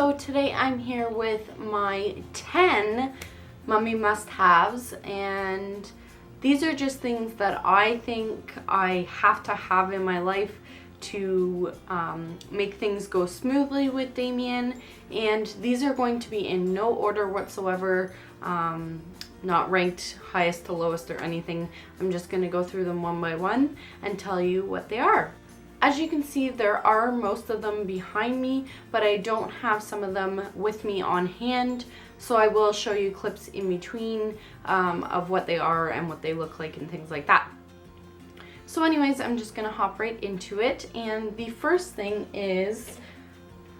So today I'm here with my 10 mummy must-haves, and these are just things that I think I have to have in my life to make things go smoothly with Damien. And these are going to be in no order whatsoever, not ranked highest to lowest or anything. I'm just going to go through them one by one and tell you what they are. As you can see, there are most of them behind me, but I don't have some of them with me on hand, so I will show you clips in between of what they are and what they look like and things like that. So anyways, I'm just gonna hop right into it, and the first thing is,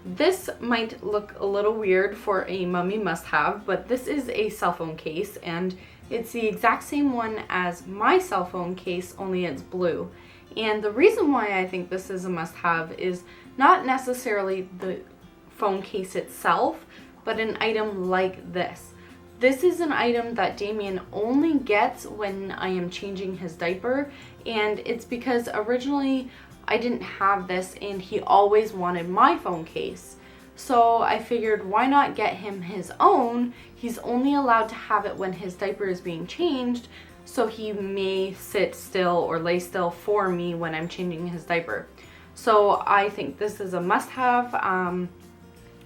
this might look a little weird for a mummy must-have, but this is a cell phone case, and it's the exact same one as my cell phone case, only it's blue. And the reason why I think this is a must-have is not necessarily the phone case itself, but an item like this. This is an item that Damien only gets when I am changing his diaper, and it's because originally I didn't have this and he always wanted my phone case. So I figured, why not get him his own? He's only allowed to have it when his diaper is being changed, so he may sit still or lay still for me when I'm changing his diaper. So I think this is a must-have, and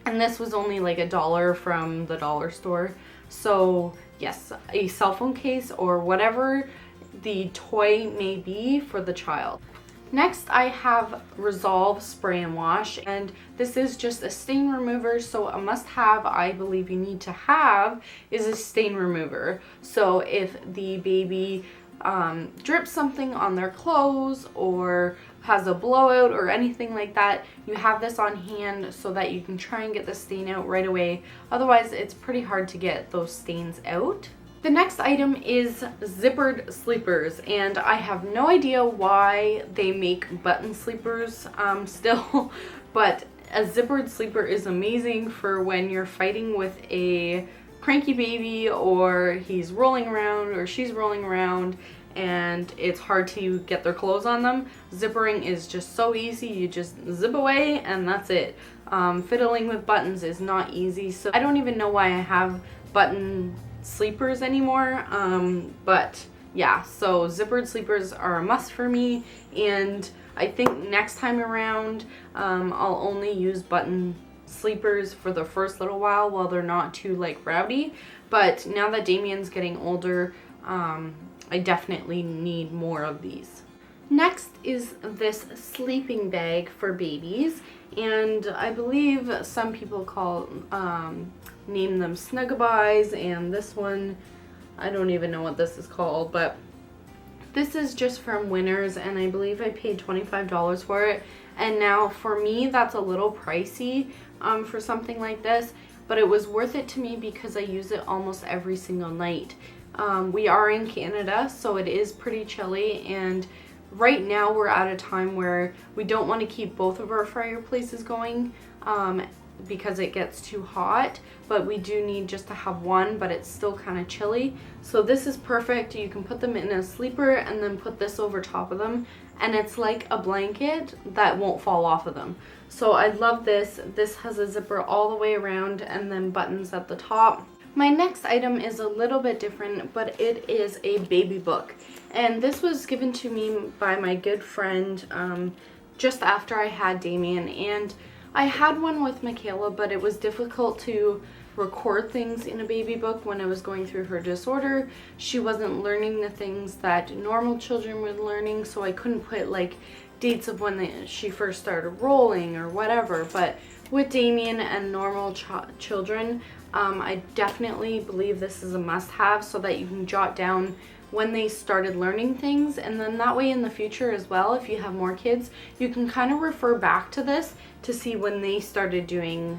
this was only like $1 from the dollar store. So yes, a cell phone case or whatever the toy may be for the child. Next, I have Resolve Spray and Wash, and this is just a stain remover, so a must-have I believe you need to have is a stain remover. So if the baby drips something on their clothes or has a blowout or anything like that, you have this on hand so that you can try and get the stain out right away. Otherwise, it's pretty hard to get those stains out. The next item is zippered sleepers, and I have no idea why they make button sleepers still, but a zippered sleeper is amazing for when you're fighting with a cranky baby, or he's rolling around or she's rolling around and it's hard to get their clothes on them. Zippering is just so easy. You just zip away and that's it. Fiddling with buttons is not easy, so I don't even know why I have button sleepers anymore, but yeah, so zippered sleepers are a must for me, and I think next time around I'll only use button sleepers for the first little while they're not too like rowdy. But now that Damien's getting older, I definitely need more of these. Next is this sleeping bag for babies, and I believe some people name them Snugabuys, and this one, I don't even know what this is called, but this is just from Winners, and I believe I paid $25 for it. And now for me, that's a little pricey for something like this, but it was worth it to me because I use it almost every single night. We are in Canada, so it is pretty chilly, and right now we're at a time where we don't want to keep both of our fireplaces going because it gets too hot, but we do need just to have one, but it's still kind of chilly. So this is perfect. You can put them in a sleeper and then put this over top of them, and it's like a blanket that won't fall off of them. So I love this. This has a zipper all the way around and then buttons at the top. My next item is a little bit different, but it is a baby book, and this was given to me by my good friend just after I had Damien. And I had one with Michaela, but it was difficult to record things in a baby book when I was going through her disorder. She wasn't learning the things that normal children were learning, so I couldn't put like dates of when she first started rolling or whatever. But with Damien and normal children, I definitely believe this is a must-have so that you can jot down when they started learning things, and then that way in the future as well, if you have more kids, you can kind of refer back to this to see when they started doing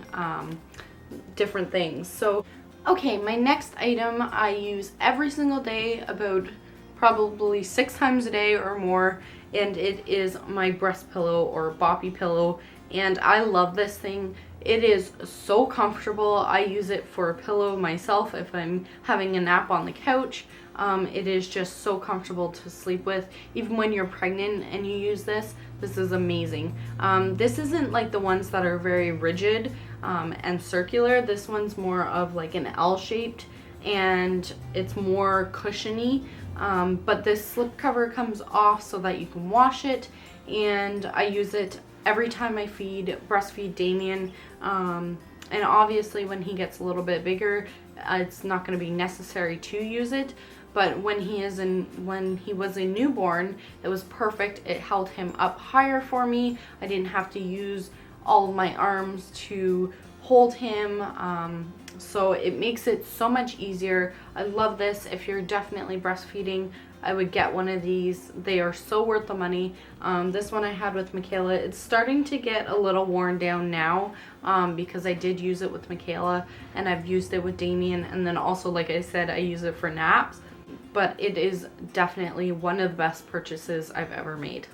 different things. So okay, my next item I use every single day, about probably 6 times a day or more, and it is my breast pillow or boppy pillow, and I love this thing. It is so comfortable. I use it for a pillow myself if I'm having a nap on the couch. It is just so comfortable to sleep with. Even when you're pregnant and you use this, this is amazing. This isn't like the ones that are very rigid and circular. This one's more of like an L-shaped, and it's more cushiony. But this slip cover comes off so that you can wash it, and I use it every time I breastfeed Damien. And obviously when he gets a little bit bigger, it's not going to be necessary to use it. But when he was a newborn, it was perfect. It held him up higher for me. I didn't have to use all of my arms to hold him. So it makes it so much easier. I love this. If you're definitely breastfeeding, I would get one of these. They are so worth the money. This one I had with Michaela, it's starting to get a little worn down now because I did use it with Michaela, and I've used it with Damien, and then also, like I said, I use it for naps. But it is definitely one of the best purchases I've ever made.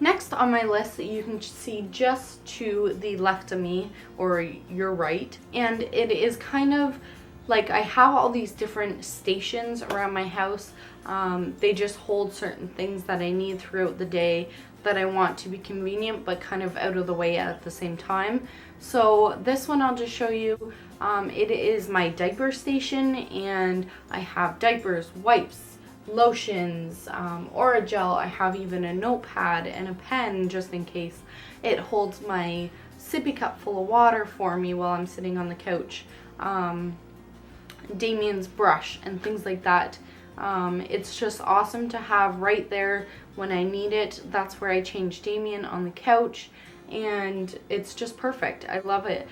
Next on my list, you can see just to the left of me, or your right, and it is kind of like I have all these different stations around my house. They just hold certain things that I need throughout the day that I want to be convenient but kind of out of the way at the same time. So this one I'll just show you. It is my diaper station, and I have diapers, wipes, lotions, Orajel. I have even a notepad and a pen just in case. It holds my sippy cup full of water for me while I'm sitting on the couch. Damien's brush and things like that. It's just awesome to have right there when I need it. That's where I change Damien, on the couch, and it's just perfect. I love it.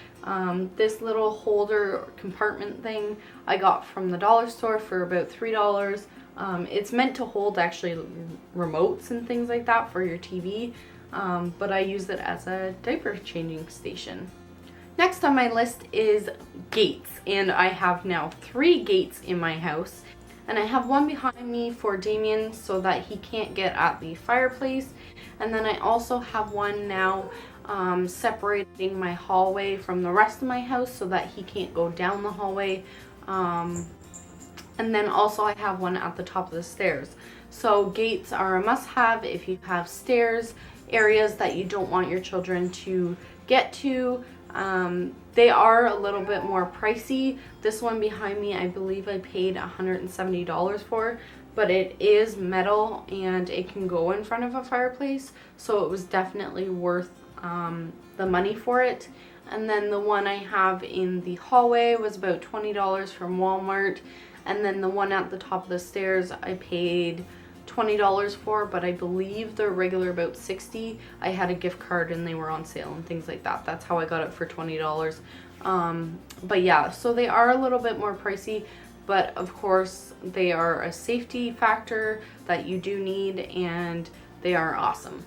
This little holder compartment thing I got from the dollar store for about $3. It's meant to hold actually remotes and things like that for your TV, but I use it as a diaper changing station. Next on my list is gates, and I have now 3 gates in my house, and I have one behind me for Damien so that he can't get at the fireplace, and then I also have one now separating my hallway from the rest of my house so that he can't go down the hallway. And then also I have one at the top of the stairs. So gates are a must-have if you have stairs, areas that you don't want your children to get to. They are a little bit more pricey. This one behind me, I believe I paid $170 for, but it is metal and it can go in front of a fireplace, so it was definitely worth the money for it. And then the one I have in the hallway was about $20 from Walmart, and then the one at the top of the stairs I paid $20 for, but I believe they're regular about $60. I had a gift card and they were on sale and things like that. That's how I got it for $20. But yeah, so they are a little bit more pricey, but of course they are a safety factor that you do need, and they are awesome.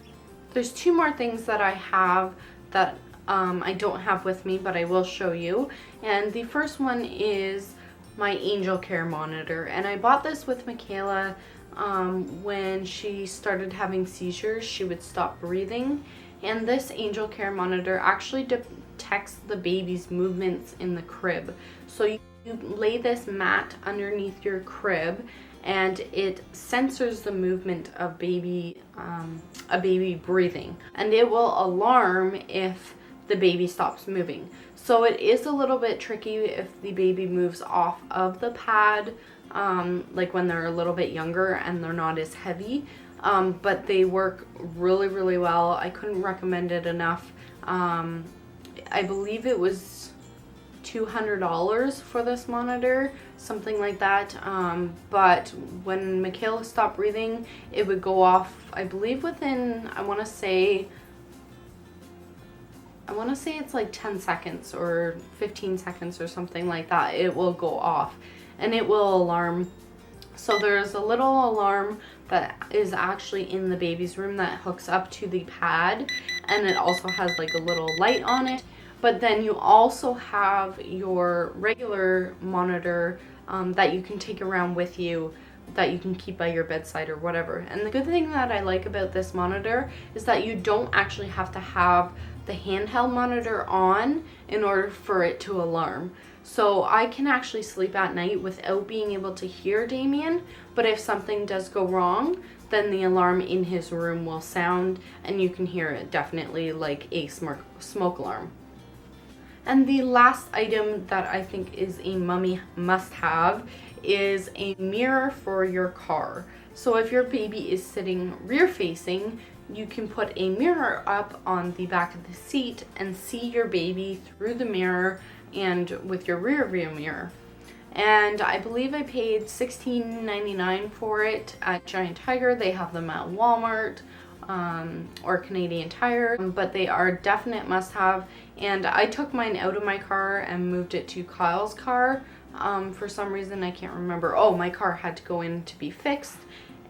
There's 2 more things that I have that I don't have with me, but I will show you. And the first one is my Angel Care monitor, and I bought this with Michaela. When she started having seizures, she would stop breathing, and this Angel Care monitor actually detects the baby's movements in the crib. So you lay this mat underneath your crib, and it censors the movement of a baby breathing, and it will alarm if the baby stops moving. So it is a little bit tricky if the baby moves off of the pad, like when they're a little bit younger and they're not as heavy, but they work really, really well. I couldn't recommend it enough. I believe it was $200 for this monitor, something like that. But when Michaela stopped breathing, it would go off, I believe within, I want to say it's like 10 seconds or 15 seconds or something like that. It will go off and it will alarm. So there's a little alarm that is actually in the baby's room that hooks up to the pad, and it also has like a little light on it. But then you also have your regular monitor that you can take around with you, that you can keep by your bedside or whatever. And the good thing that I like about this monitor is that you don't actually have to have the handheld monitor on in order for it to alarm. So I can actually sleep at night without being able to hear Damien, but if something does go wrong, then the alarm in his room will sound and you can hear it, definitely like a smoke alarm. And the last item that I think is a mummy must-have is a mirror for your car. So if your baby is sitting rear facing, you can put a mirror up on the back of the seat and see your baby through the mirror and with your rear view mirror. And I believe I paid $16.99 for it at Giant Tiger. They have them at Walmart or Canadian Tire, but they are definite must-have. And I took mine out of my car and moved it to Kyle's car. For some reason, I can't remember. Oh, my car had to go in to be fixed,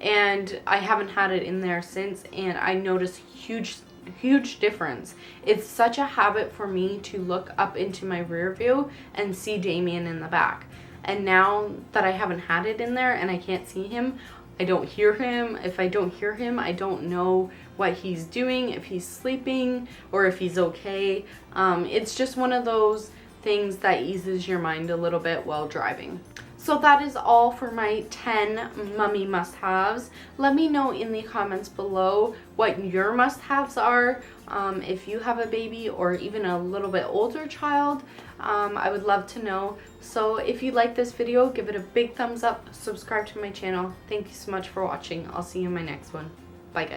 and I haven't had it in there since, and I noticed huge difference. It's such a habit for me to look up into my rear view and see Damien in the back. And now that I haven't had it in there and I can't see him, I don't hear him. If I don't hear him, I don't know what he's doing, if he's sleeping or if he's okay. It's just one of those things that eases your mind a little bit while driving. So that is all for my 10 mummy must-haves. Let me know in the comments below what your must-haves are. If you have a baby or even a little bit older child, I would love to know. So if you like this video, give it a big thumbs up, subscribe to my channel. Thank you so much for watching. I'll see you in my next one.